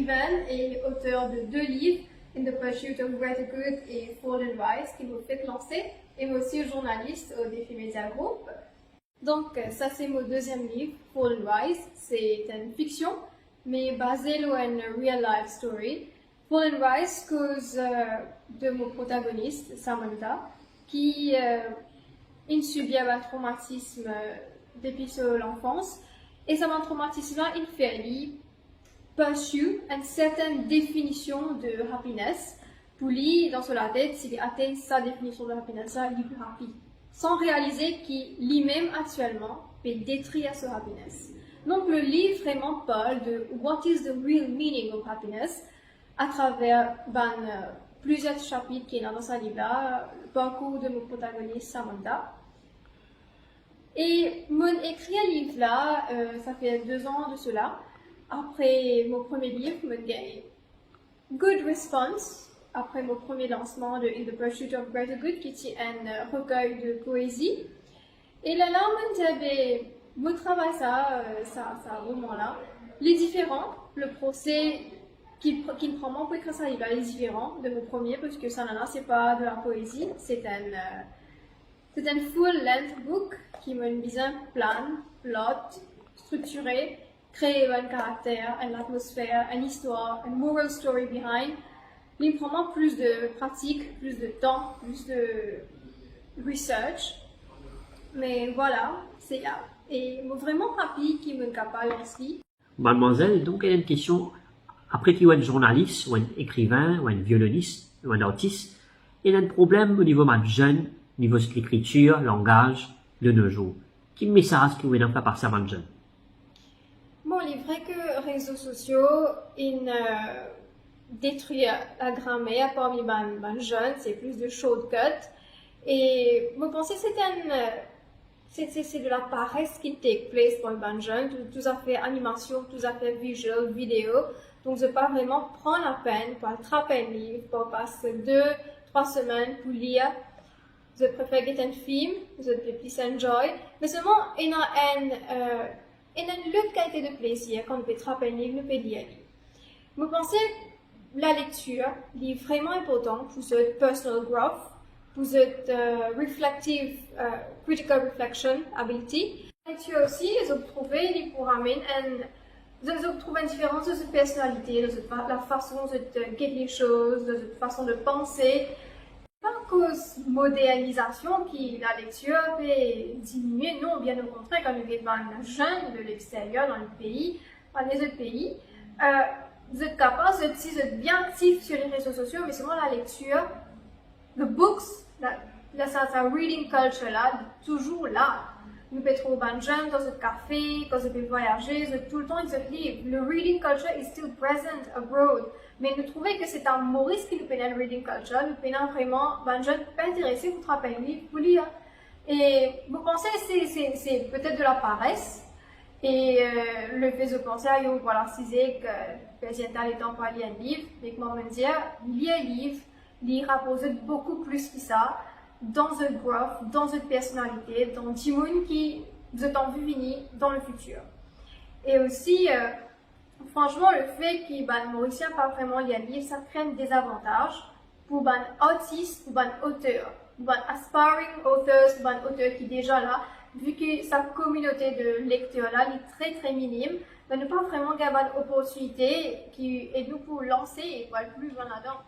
écrivaine et auteure de 2 livres, In the Pursuit of Greater Good et Fall and Rise, qui m'ont fait lancer, et moi aussi journaliste au Défi Media Group. Donc ça c'est mon deuxième livre, Fall and Rise. C'est une fiction, mais basée sur une real life story. Fall and Rise cause de mon protagoniste, Samantha, qui il subit un traumatisme depuis l'enfance. Et ce traumatisme-là, il fait lui pursue une certaine définition de happiness. Pour lui, dans sa tête, s'il atteint sa définition de happiness, il est plus happy. Sans réaliser qu'il lui-même actuellement peut détruire ce happiness. Donc le livre vraiment parle de what is the real meaning of happiness à travers plusieurs chapitres qui sont dans ce livre-là, le parcours de mon protagoniste Samantha. Et mon écrit un livre-là, ça fait 2 ans de cela. Après mon premier livre, j'ai gagné good response après mon premier lancement de In the Pursuit of Greater Good, qui est un recueil de poésie. Et là, j'avais mon travail ça au moment-là. Les différents, le procès qui me prend pour écrire ça, il est différent de mon premier, parce que ça, c'est pas de la poésie, c'est un full-length book qui m'a une vision plan, plot, structuré, créer un caractère, une atmosphère, une histoire, une moral story behind. Il me prend plus de pratique, plus de temps, plus de research. Mais voilà, c'est là. Et je suis vraiment happy qu'il me capable aussi. Mademoiselle, donc il y a une question. Après qu'il y a un journaliste, ou un écrivain, ou un violoniste, ou un artiste, il y a un problème au niveau de jeune, au niveau de l'écriture, langage, de nos jours. Quel message que vous voulez faire passer à un jeune? Bon, il est vrai que les réseaux sociaux, ils détruisent la grammaire parmi les jeunes, c'est plus de shortcuts. Et je pense que c'est de la paresse qui take place pour les jeunes, tout à fait animation, tout à fait visual, vidéo. Donc, je ne vais pas vraiment prendre la peine pour attraper un livre, pour passer 2-3 semaines pour lire. Je préfère get un film, je peux plus enjoy. Mais seulement, il y a une autre qualité de plaisir quand on peut attraper un livre, on peut lire. Je pense que la lecture est vraiment importante pour cette personal growth, pour cette reflective, critical reflection ability. La lecture aussi, je trouve qu'il pour amener je trouve une différence de cette personnalité, de la façon de get les choses, de cette façon de penser. Pas à cause de modernisation qui la lecture peut diminuer, non, bien au contraire, quand on est jeunes de l'extérieur, dans le pays, dans les autres pays, vous êtes capable d'être bien actif sur les réseaux sociaux, mais seulement la lecture, the books, sa reading culture là, toujours là. Nous pouvons trouver un jeune dans un café, quand vous pouvez voyager, tout le temps ils se livrent. Le reading culture is still present abroad. Mais nous trouvons que c'est un Maurice qui nous peut le reading culture, nous pouvons vraiment, un jeune peut intéresser, vous attraper un livre, vous lire. Et vous pensez que c'est peut-être de la paresse. Et le fait de penser à vous, voilà, c'est que président est temps pour lire un livre, mais comment me dire, lire un livre, lire à poser beaucoup plus que ça, dans une growth, dans une personnalité, dans du monde qui vous êtes en vue venir dans le futur. Et aussi, franchement, le fait que Maurice n'a pas vraiment lu un livre, ça crée des avantages pour les artistes, pour les auteurs, pour les aspiring authors, pour les auteurs qui sont déjà là, vu que sa communauté de lecteurs là est très minime, ne pas vraiment avoir une opportunité qui est nous pour lancer et pour aller plus loin là-dedans.